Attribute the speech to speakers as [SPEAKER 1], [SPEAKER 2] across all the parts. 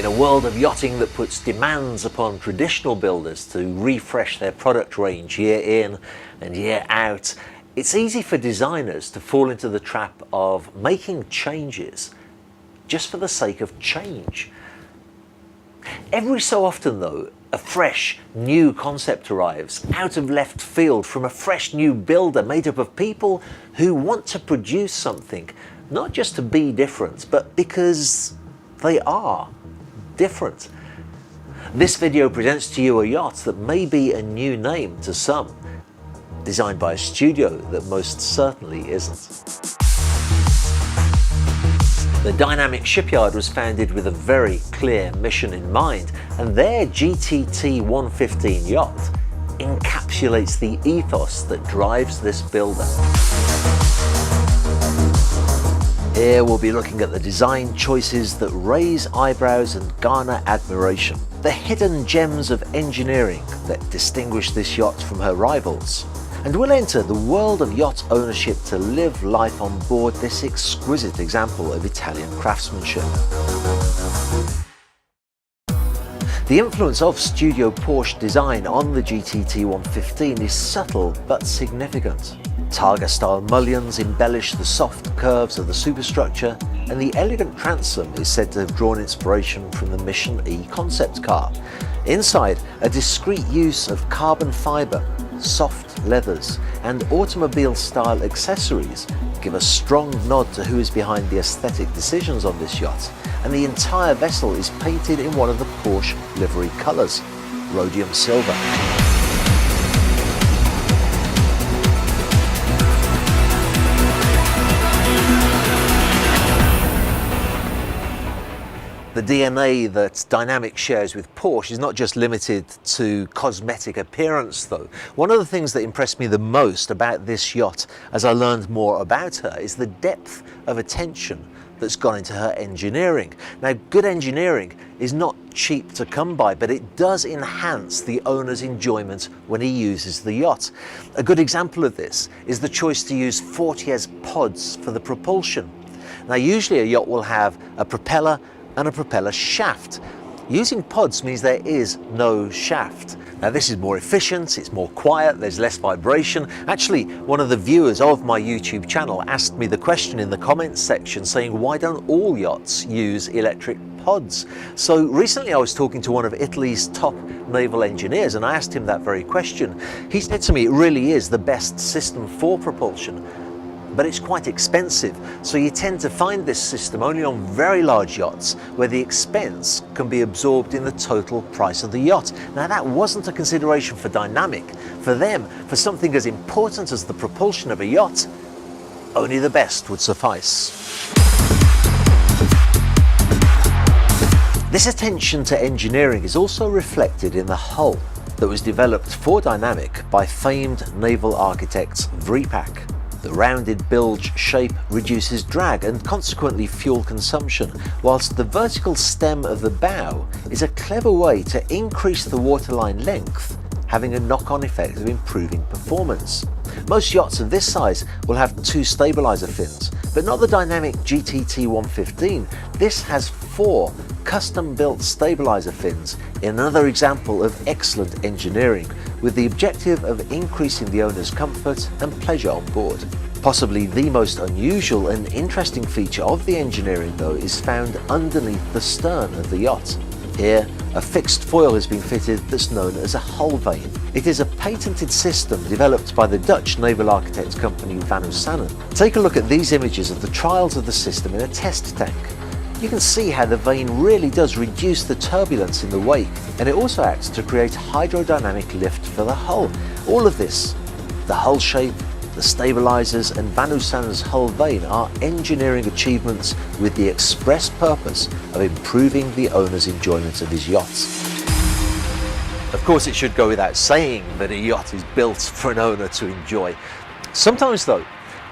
[SPEAKER 1] a world of yachting that puts demands upon traditional builders to refresh their product range year in and year out, it's easy for designers to fall into the trap of making changes just for the sake of change. Every so often though, a fresh, new concept arrives out of left field from a fresh new builder made up of people who want to produce something, not just to be different, but because they are different. This video presents to you a yacht that may be a new name to some, designed by a studio that most certainly isn't. The Dynamiq shipyard was founded with a very clear mission in mind, and their GTT 115 yacht encapsulates the ethos that drives this builder. Here we'll be looking at the design choices that raise eyebrows and garner admiration, the hidden gems of engineering that distinguish this yacht from her rivals, and we'll enter the world of yacht ownership to live life on board this exquisite example of Italian craftsmanship. The influence of Studio Porsche design on the GTT 115 is subtle but significant. Targa-style mullions embellish the soft curves of the superstructure, and the elegant transom is said to have drawn inspiration from the Mission E concept car. Inside, a discreet use of carbon fibre, soft leathers and automobile-style accessories give a strong nod to who is behind the aesthetic decisions on this yacht, and the entire vessel is painted in one of the Porsche livery colours, rhodium silver. The DNA that Dynamiq shares with Porsche is not just limited to cosmetic appearance though. One of the things that impressed me the most about this yacht as I learned more about her is the depth of attention that's gone into her engineering. Now, good engineering is not cheap to come by, but it does enhance the owner's enjoyment when he uses the yacht. A good example of this is the choice to use Fortier's pods for the propulsion. Now, usually a yacht will have a propeller and a propeller shaft. Using pods means there is no shaft. Now this is more efficient, it's more quiet, there's less vibration. Actually, one of the viewers of my YouTube channel asked me the question in the comments section saying, why don't all yachts use electric pods? So recently I was talking to one of Italy's top naval engineers and I asked him that very question. He said to me, it really is the best system for propulsion, but it's quite expensive, so you tend to find this system only on very large yachts where the expense can be absorbed in the total price of the yacht. Now that wasn't a consideration for Dynamiq. For them, for something as important as the propulsion of a yacht, only the best would suffice. This attention to engineering is also reflected in the hull that was developed for Dynamiq by famed naval architects Vreepak. The rounded bilge shape reduces drag and consequently fuel consumption, whilst the vertical stem of the bow is a clever way to increase the waterline length, having a knock-on effect of improving performance. Most yachts of this size will have two stabiliser fins, but not the Dynamiq GTT 115. This has 4 custom-built stabiliser fins in another example of excellent engineering, with the objective of increasing the owner's comfort and pleasure on board. Possibly the most unusual and interesting feature of the engineering though is found underneath the stern of the yacht. Here, a fixed foil has been fitted that's known as a hull vane. It is a patented system developed by the Dutch naval architect company Van Hoosanen. Take a look at these images of the trials of the system in a test tank. You can see how the vane really does reduce the turbulence in the wake, and it also acts to create hydrodynamic lift for the hull. All of this, the hull shape, the stabilisers and Van Hoosanen's hull vane, are engineering achievements with the express purpose of improving the owner's enjoyment of his yachts. Of course, it should go without saying that a yacht is built for an owner to enjoy. Sometimes though,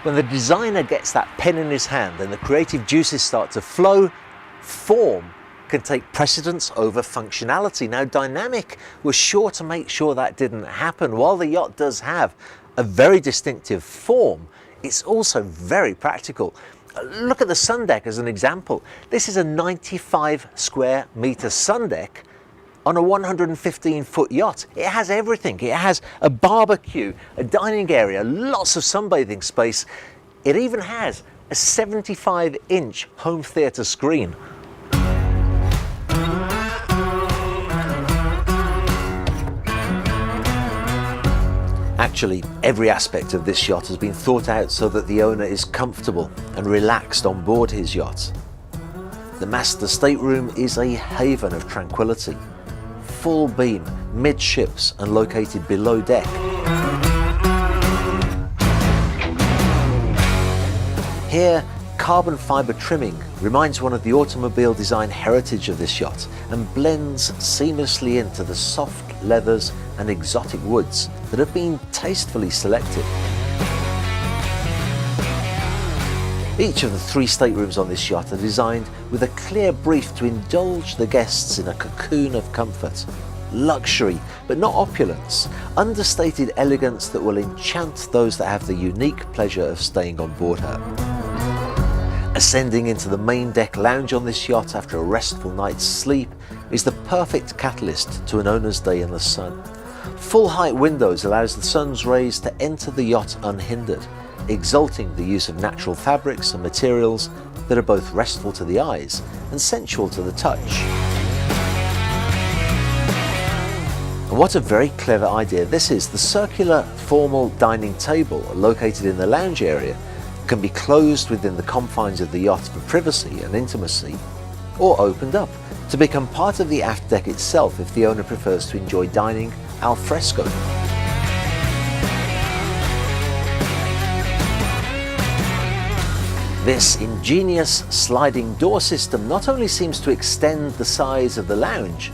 [SPEAKER 1] when the designer gets that pen in his hand and the creative juices start to flow, form can take precedence over functionality. Now, Dynamiq was sure to make sure that didn't happen. While the yacht does have a very distinctive form, it's also very practical. Look at the sun deck as an example. This is a 95 square meter sun deck on a 115-foot yacht. It has everything. It has a barbecue, a dining area, lots of sunbathing space. It even has a 75-inch home theatre screen. Actually, every aspect of this yacht has been thought out so that the owner is comfortable and relaxed on board his yacht. The master stateroom is a haven of tranquility. Full beam, midships and located below deck. Here, carbon fibre trimming reminds one of the automobile design heritage of this yacht and blends seamlessly into the soft leathers and exotic woods that have been tastefully selected. Each of the 3 staterooms on this yacht are designed with a clear brief to indulge the guests in a cocoon of comfort. Luxury, but not opulence. Understated elegance that will enchant those that have the unique pleasure of staying on board her. Ascending into the main deck lounge on this yacht after a restful night's sleep is the perfect catalyst to an owner's day in the sun. Full height windows allows the sun's rays to enter the yacht unhindered, exalting the use of natural fabrics and materials that are both restful to the eyes and sensual to the touch. And what a very clever idea this is. The circular formal dining table located in the lounge area can be closed within the confines of the yacht for privacy and intimacy, or opened up to become part of the aft deck itself if the owner prefers to enjoy dining al fresco. This ingenious sliding door system not only seems to extend the size of the lounge,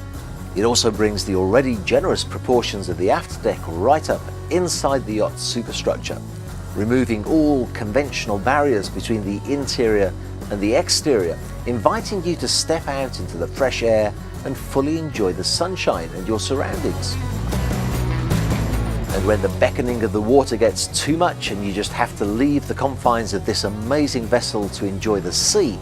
[SPEAKER 1] it also brings the already generous proportions of the aft deck right up inside the yacht's superstructure, removing all conventional barriers between the interior and the exterior, inviting you to step out into the fresh air and fully enjoy the sunshine and your surroundings. And when the beckoning of the water gets too much and you just have to leave the confines of this amazing vessel to enjoy the sea,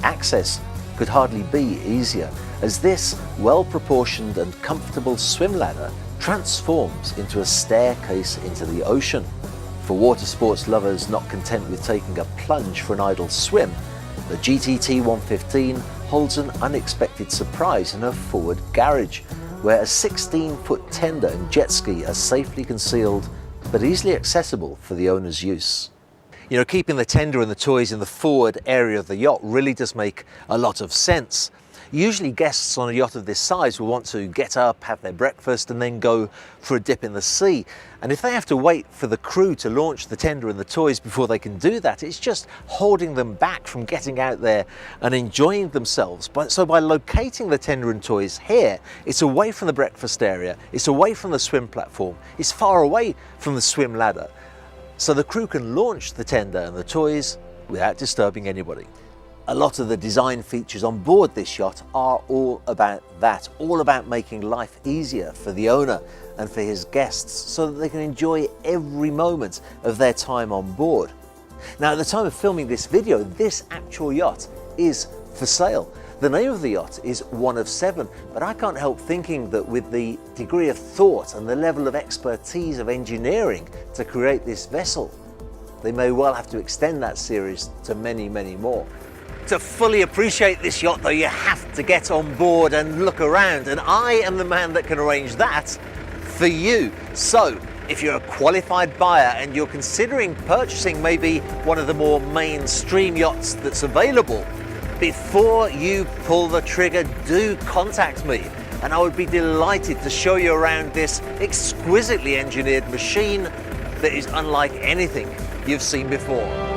[SPEAKER 1] access could hardly be easier, as this well-proportioned and comfortable swim ladder transforms into a staircase into the ocean. For water sports lovers not content with taking a plunge for an idle swim, the GTT 115 holds an unexpected surprise in her forward garage, where a 16-foot tender and jet ski are safely concealed but easily accessible for the owner's use. You know, keeping the tender and the toys in the forward area of the yacht really does make a lot of sense. Usually guests on a yacht of this size will want to get up, have their breakfast and then go for a dip in the sea. And if they have to wait for the crew to launch the tender and the toys before they can do that, it's just holding them back from getting out there and enjoying themselves. So by locating the tender and toys here, it's away from the breakfast area, it's away from the swim platform, it's far away from the swim ladder. So the crew can launch the tender and the toys without disturbing anybody. A lot of the design features on board this yacht are all about that, all about making life easier for the owner and for his guests so that they can enjoy every moment of their time on board. Now, at the time of filming this video, this actual yacht is for sale. The name of the yacht is one of 7, but I can't help thinking that with the degree of thought and the level of expertise of engineering to create this vessel, they may well have to extend that series to many, many more. To fully appreciate this yacht, though, you have to get on board and look around, and I am the man that can arrange that for you. So, if you're a qualified buyer and you're considering purchasing maybe one of the more mainstream yachts that's available, before you pull the trigger, do contact me, and I would be delighted to show you around this exquisitely engineered machine that is unlike anything you've seen before.